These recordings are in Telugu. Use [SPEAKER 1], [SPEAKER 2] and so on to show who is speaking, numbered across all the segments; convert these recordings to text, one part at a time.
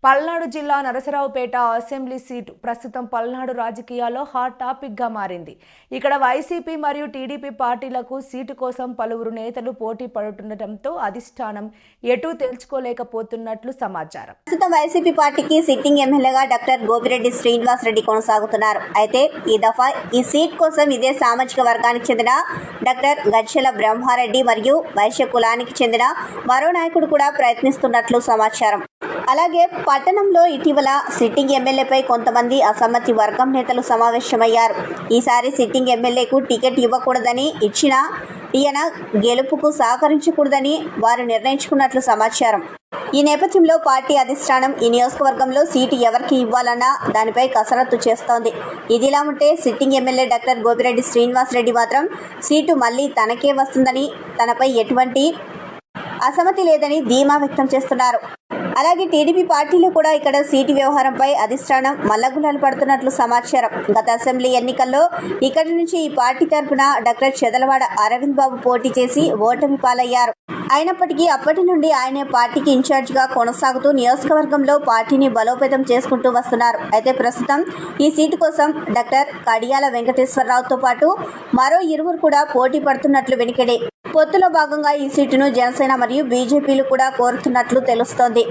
[SPEAKER 1] పల్నాడు జిల్లా నరసరావుపేట అసెంబ్లీ సీటు ప్రస్తుతం పల్నాడు రాజకీయాల్లో హాట్ టాపిక్గా మారింది. ఇక్కడ వైసీపీ మరియు టీడీపీ పార్టీలకు సీటు కోసం పలువురు నేతలు పోటీ పడుతుండటంతో అధిష్టానం ఎటూ తెలుసుకోలేకపోతున్నట్లు సమాచారం.
[SPEAKER 2] ప్రస్తుతం వైసీపీ పార్టీకి సిట్టింగ్ ఎమ్మెల్యేగా డాక్టర్ గోపిరెడ్డి శ్రీనివాసరెడ్డి కొనసాగుతున్నారు. అయితే ఈ దఫా ఈ సీట్ కోసం ఇదే సామాజిక వర్గానికి చెందిన డాక్టర్ గజ్జల బ్రహ్మారెడ్డి మరియు వైశ్య కులానికి చెందిన మరో నాయకుడు కూడా ప్రయత్నిస్తున్నట్లు సమాచారం. అలాగే పట్టణంలో ఇటీవల సిట్టింగ్ ఎమ్మెల్యేపై కొంతమంది అసమ్మతి వర్గం నేతలు సమావేశమయ్యారు. ఈసారి సిట్టింగ్ ఎమ్మెల్యేకు టికెట్ ఇవ్వకూడదని, ఇచ్చినా ఈయన గెలుపుకు సహకరించకూడదని వారు నిర్ణయించుకున్నట్లు సమాచారం. ఈ నేపథ్యంలో పార్టీ అధిష్టానం ఈ నియోజకవర్గంలో సీటు ఎవరికి ఇవ్వాలన్నా దానిపై కసరత్తు చేస్తోంది. ఇదిలా ఉంటే sitting MLA doctor Gopireddy Srinivasa Reddy మాత్రం సీటు మళ్లీ తనకే వస్తుందని, తనపై ఎటువంటి అసమ్మతి లేదని ధీమా వ్యక్తం చేస్తున్నారు. అలాగే టీడీపీ పార్టీలు కూడా ఇక్కడ సీటు వ్యవహారంపై అధిష్టానం మల్లగులాలు పడుతున్నట్లు సమాచారం. గత అసెంబ్లీ ఎన్నికల్లో ఇక్కడి నుంచి ఈ పార్టీ తరఫున డాక్టర్ చెదలవాడ అరవింద్ బాబు పోటీ చేసి ఓటమి పాలయ్యారు. అయినప్పటికీ అప్పటి నుండి ఆయనే పార్టీకి ఇన్ఛార్జిగా కొనసాగుతూ నియోజకవర్గంలో పార్టీని బలోపేతం చేసుకుంటూ వస్తున్నారు. అయితే ప్రస్తుతం ఈ సీటు కోసం డాక్టర్ కడియాల వెంకటేశ్వరరావుతో పాటు మరో ఇరువురు కూడా పోటీ పడుతున్నట్లు వెనుకడే. పొత్తులో భాగంగా ఈ సీటును జనసేన మరియు బీజేపీలు కూడా కోరుతున్నట్లు తెలుస్తోంది.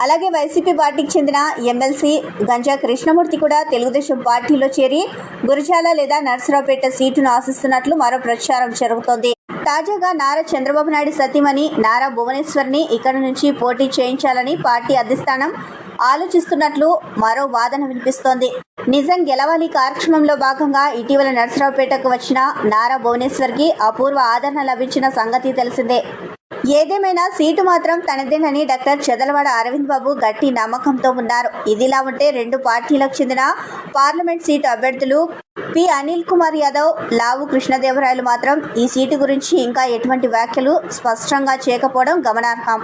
[SPEAKER 2] అలాగే వైసీపీ పార్టీకి చెందిన ఎమ్మెల్సీ గంజా కృష్ణమూర్తి కూడా తెలుగుదేశం పార్టీలో చేరి గురజాల లేదా నరసరావుపేట సీటును ఆశిస్తున్నట్లు మరో ప్రచారం జరుగుతోంది. తాజాగా నారా చంద్రబాబు నాయుడు సతీమణి నారా భువనేశ్వర్ని ఇక్కడ నుంచి పోటీ చేయించాలని పార్టీ అధిష్టానం ఆలోచిస్తున్నట్లు మరో వాదన వినిపిస్తోంది. నిజం గెలవాలి కార్యక్రమంలో భాగంగా ఇటీవల నరసరావుపేటకు వచ్చిన నారా భువనేశ్వర్కి అపూర్వ ఆదరణ లభించిన సంగతి తెలిసిందే. ఏదేమైనా సీటు మాత్రం తనదేనని డాక్టర్ చెదలవాడ అరవింద్ బాబు గట్టి నమ్మకంతో ఉన్నారు. ఇదిలా ఉంటే రెండు పార్టీలకు చెందిన పార్లమెంట్ సీటు అభ్యర్థులు పి అనిల్ కుమార్ యాదవ్, లావు కృష్ణదేవరాయలు మాత్రం ఈ సీటు గురించి ఇంకా ఎటువంటి వ్యాఖ్యలు స్పష్టంగా చేయకపోవడం గమనార్హం.